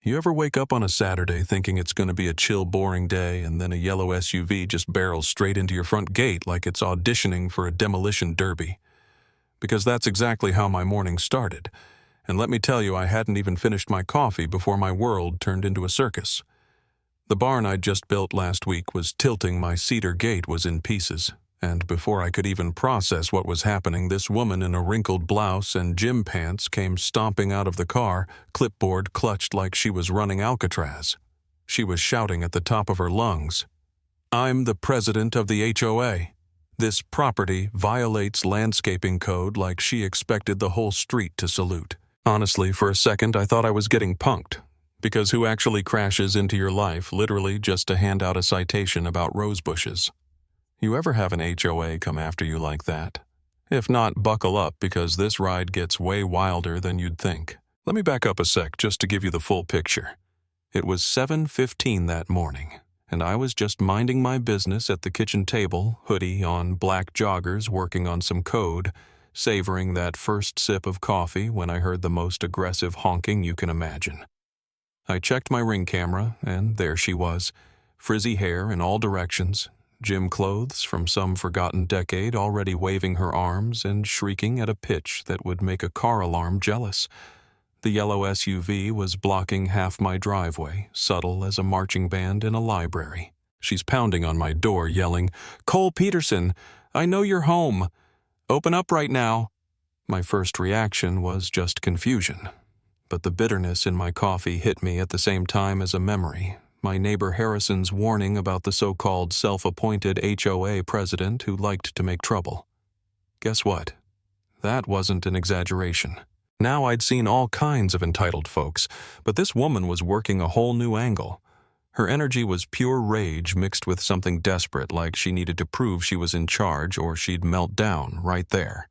You ever wake up on a Saturday thinking it's going to be a chill, boring day, and then a yellow SUV just barrels straight into your front gate like it's auditioning for a demolition derby? Because that's exactly how my morning started. And let me tell you, I hadn't even finished my coffee before my world turned into a circus. The barn I'd just built last week was tilting. My cedar gate was in pieces. And before I could even process what was happening, this woman in a wrinkled blouse and gym pants came stomping out of the car, clipboard clutched like she was running Alcatraz. She was shouting at the top of her lungs, "I'm the president of the HOA. This property violates landscaping code," like she expected the whole street to salute. Honestly, for a second I thought I was getting punked. Because who actually crashes into your life literally just to hand out a citation about rose bushes? You ever have an HOA come after you like that? If not, buckle up, because this ride gets way wilder than you'd think. Let me back up a sec just to give you the full picture. It was 7:15 that morning, and I was just minding my business at the kitchen table, hoodie on, black joggers, working on some code, savoring that first sip of coffee when I heard the most aggressive honking you can imagine. I checked my Ring camera, and there she was, frizzy hair in all directions, gym clothes from some forgotten decade already waving her arms and shrieking at a pitch that would make a car alarm jealous. The yellow SUV was blocking half my driveway, subtle as a marching band in a library. She's pounding on my door, yelling, "Cole Peterson, I know you're home. Open up right now." My first reaction was just confusion. But the bitterness in my coffee hit me at the same time as a memory. My neighbor Harrison's warning about the so-called self-appointed HOA president who liked to make trouble. Guess what? That wasn't an exaggeration. Now I'd seen all kinds of entitled folks, but this woman was working a whole new angle. Her energy was pure rage mixed with something desperate, like she needed to prove she was in charge or she'd melt down right there.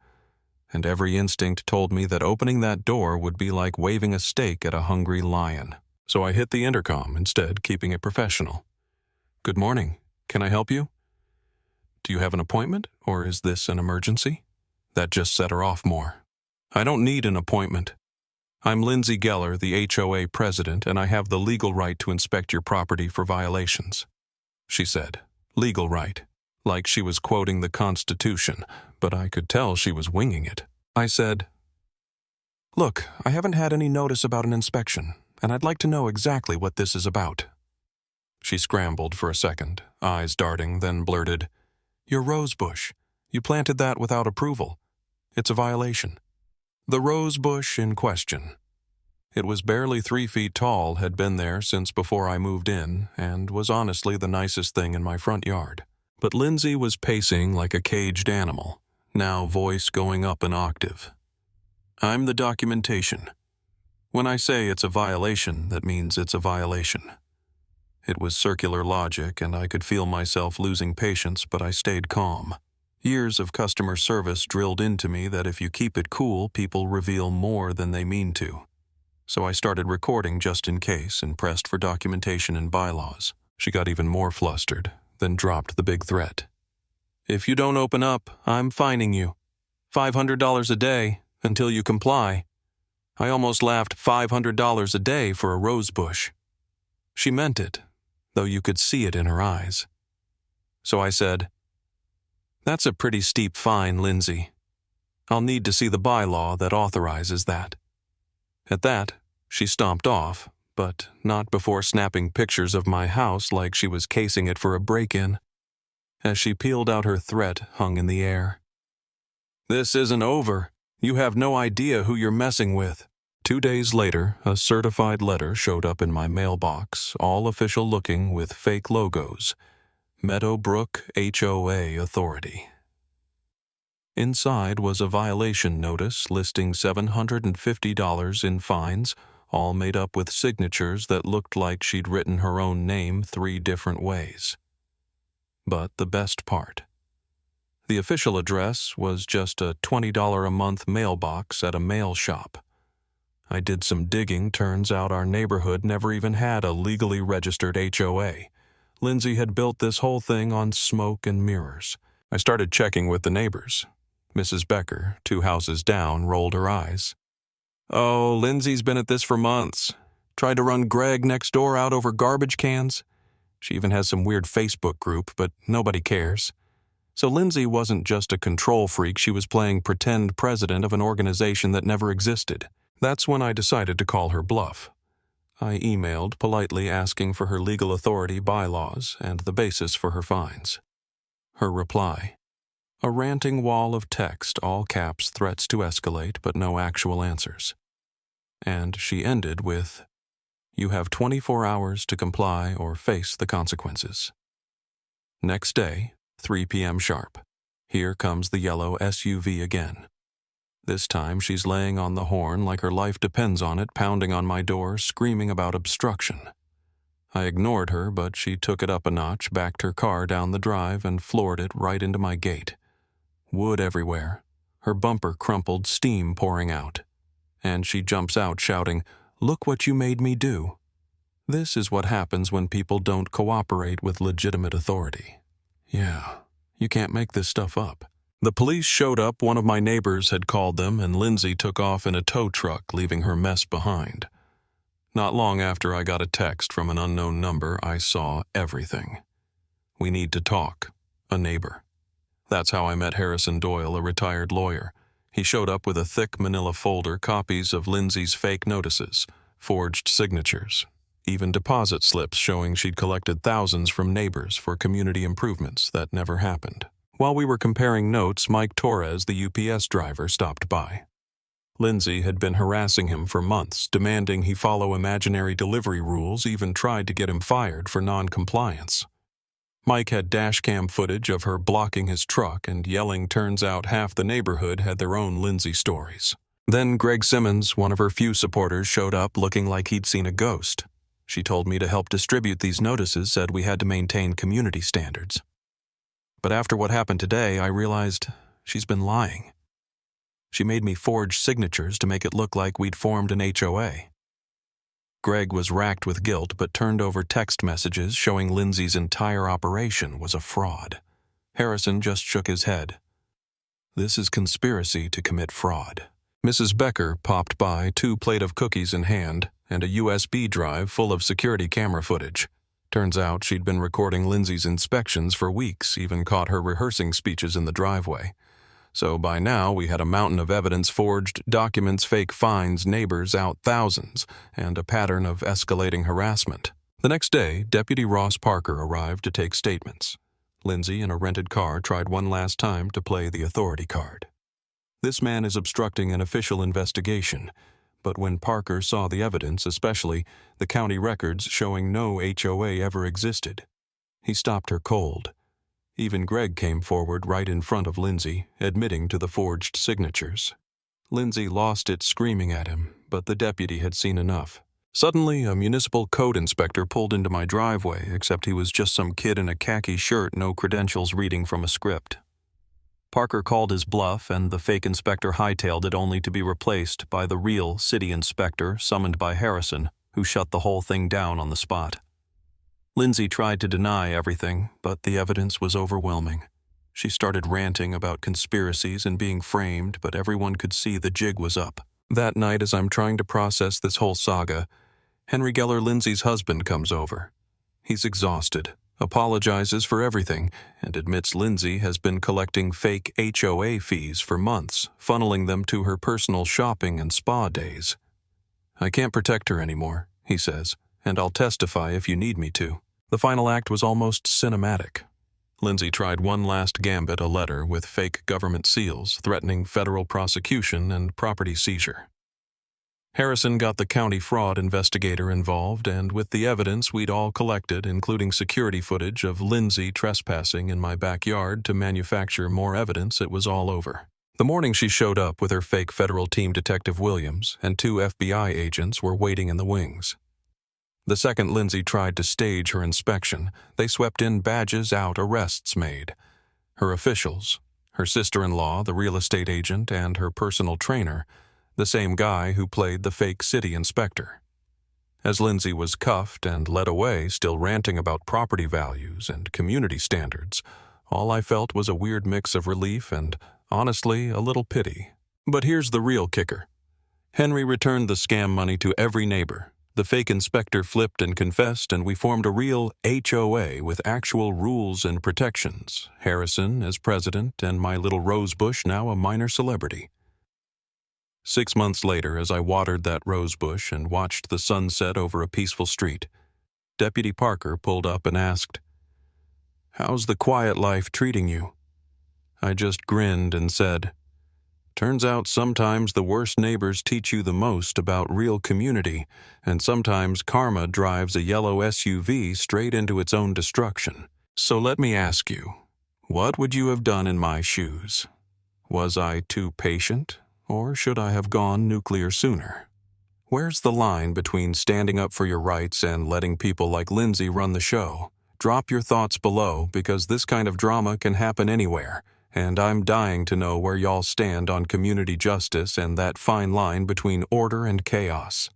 And every instinct told me that opening that door would be like waving a steak at a hungry lion. So I hit the intercom instead, keeping it professional. "Good morning. Can I help you?" "Do you have an appointment, or is this an emergency?" That just set her off more. "I don't need an appointment. I'm Lindsay Geller, the HOA president, and I have the legal right to inspect your property for violations," she said. Legal right. Like she was quoting the Constitution, but I could tell she was winging it. I said, "Look, I haven't had any notice about an inspection, and I'd like to know exactly what this is about." She scrambled for a second, eyes darting, then blurted, "Your rose bush. You planted that without approval. It's a violation." The rose bush in question. It was barely 3 feet tall, had been there since before I moved in, and was honestly the nicest thing in my front yard. But Lindsay was pacing like a caged animal, now voice going up an octave. "I'm the documentation. When I say it's a violation, that means it's a violation." It was circular logic, and I could feel myself losing patience, but I stayed calm. Years of customer service drilled into me that if you keep it cool, people reveal more than they mean to. So I started recording just in case and pressed for documentation and bylaws. She got even more flustered, then dropped the big threat. "If you don't open up, I'm fining you. $500 a day until you comply." I almost laughed. $500 a day for a rose bush. She meant it, though you could see it in her eyes. So I said, "That's a pretty steep fine, Lindsay. I'll need to see the bylaw that authorizes that." At that, she stomped off, but not before snapping pictures of my house like she was casing it for a break-in. As she peeled out, her threat hung in the air. "This isn't over. You have no idea who you're messing with." 2 days later, a certified letter showed up in my mailbox, all official looking with fake logos. Meadowbrook HOA Authority. Inside was a violation notice listing $750 in fines, all made up with signatures that looked like she'd written her own name 3 different ways. But the best part. The official address was just a $20 a month mailbox at a mail shop. I did some digging. Turns out our neighborhood never even had a legally registered HOA. Lindsay had built this whole thing on smoke and mirrors. I started checking with the neighbors. Mrs. Becker, 2 houses down, rolled her eyes. "Oh, Lindsay's been at this for months. Tried to run Greg next door out over garbage cans. She even has some weird Facebook group, but nobody cares. So Lindsay wasn't just a control freak, she was playing pretend president of an organization that never existed. That's when I decided to call her bluff. I emailed politely asking for her legal authority bylaws and the basis for her fines. Her reply: a ranting wall of text, all caps, threats to escalate, but no actual answers. And she ended with, "You have 24 hours to comply or face the consequences." Next day, 3 p.m. sharp. Here comes the yellow SUV again. This time she's laying on the horn like her life depends on it, pounding on my door, screaming about obstruction. I ignored her, but she took it up a notch, backed her car down the drive, and floored it right into my gate. Wood everywhere. Her bumper crumpled, steam pouring out. And she jumps out shouting, "Look what you made me do." This is what happens when people don't cooperate with legitimate authority. Yeah, you can't make this stuff up. The police showed up, one of my neighbors had called them, and Lindsay took off in a tow truck, leaving her mess behind. Not long after I got a text from an unknown number, I saw everything. "We need to talk," a neighbor. That's how I met Harrison Doyle, a retired lawyer. He showed up with a thick manila folder, copies of Lindsay's fake notices, forged signatures, even deposit slips showing she'd collected thousands from neighbors for community improvements that never happened. While we were comparing notes, Mike Torres, the UPS driver, stopped by. Lindsay had been harassing him for months, demanding he follow imaginary delivery rules, even tried to get him fired for non-compliance. Mike had dashcam footage of her blocking his truck and yelling. Turns out half the neighborhood had their own Lindsay stories. Then Greg Simmons, one of her few supporters, showed up looking like he'd seen a ghost. She told me to help distribute these notices, said we had to maintain community standards. But after what happened today, I realized she's been lying. She made me forge signatures to make it look like we'd formed an HOA. Greg was racked with guilt, but turned over text messages showing Lindsay's entire operation was a fraud. Harrison just shook his head. This is conspiracy to commit fraud. Mrs. Becker popped by, 2 plates of cookies in hand, and a USB drive full of security camera footage. Turns out she'd been recording Lindsay's inspections for weeks, even caught her rehearsing speeches in the driveway. So by now we had a mountain of evidence, forged documents, fake fines, neighbors out thousands, and a pattern of escalating harassment. The next day, Deputy Ross Parker arrived to take statements. Lindsay, in a rented car, tried one last time to play the authority card. This man is obstructing an official investigation. But when Parker saw the evidence, especially the county records showing no HOA ever existed, he stopped her cold. Even Greg came forward right in front of Lindsay, admitting to the forged signatures. Lindsay lost it screaming at him, but the deputy had seen enough. Suddenly, a municipal code inspector pulled into my driveway, except he was just some kid in a khaki shirt, no credentials, reading from a script. Parker called his bluff, and the fake inspector hightailed it, only to be replaced by the real city inspector summoned by Harrison, who shut the whole thing down on the spot. Lindsay tried to deny everything, but the evidence was overwhelming. She started ranting about conspiracies and being framed, but everyone could see the jig was up. That night, as I'm trying to process this whole saga, Henry Geller, Lindsay's husband, comes over. He's exhausted, apologizes for everything, and admits Lindsay has been collecting fake HOA fees for months, funneling them to her personal shopping and spa days. "I can't protect her anymore," he says, "and I'll testify if you need me to." The final act was almost cinematic. Lindsay tried one last gambit, a letter with fake government seals threatening federal prosecution and property seizure. Harrison got the county fraud investigator involved, and with the evidence we'd all collected, including security footage of Lindsay trespassing in my backyard to manufacture more evidence, it was all over. The morning she showed up with her fake federal team, Detective Williams and 2 FBI agents were waiting in the wings. The second Lindsay tried to stage her inspection, they swept in badges out, arrests made. Her officials, her sister-in-law, the real estate agent, and her personal trainer, the same guy who played the fake city inspector. As Lindsay was cuffed and led away, still ranting about property values and community standards, all I felt was a weird mix of relief and, honestly, a little pity. But here's the real kicker. Henry returned the scam money to every neighbor. The fake inspector flipped and confessed, and we formed a real HOA with actual rules and protections. Harrison as president, and my little rosebush now a minor celebrity. 6 months later, as I watered that rosebush and watched the sunset over a peaceful street, Deputy Parker pulled up and asked, "How's the quiet life treating you?" I just grinned and said, "Turns out sometimes the worst neighbors teach you the most about real community, and sometimes karma drives a yellow SUV straight into its own destruction. So let me ask you, what would you have done in my shoes? Was I too patient, or should I have gone nuclear sooner? Where's the line between standing up for your rights and letting people like Lindsay run the show? Drop your thoughts below, because this kind of drama can happen anywhere, and I'm dying to know where y'all stand on community justice and that fine line between order and chaos."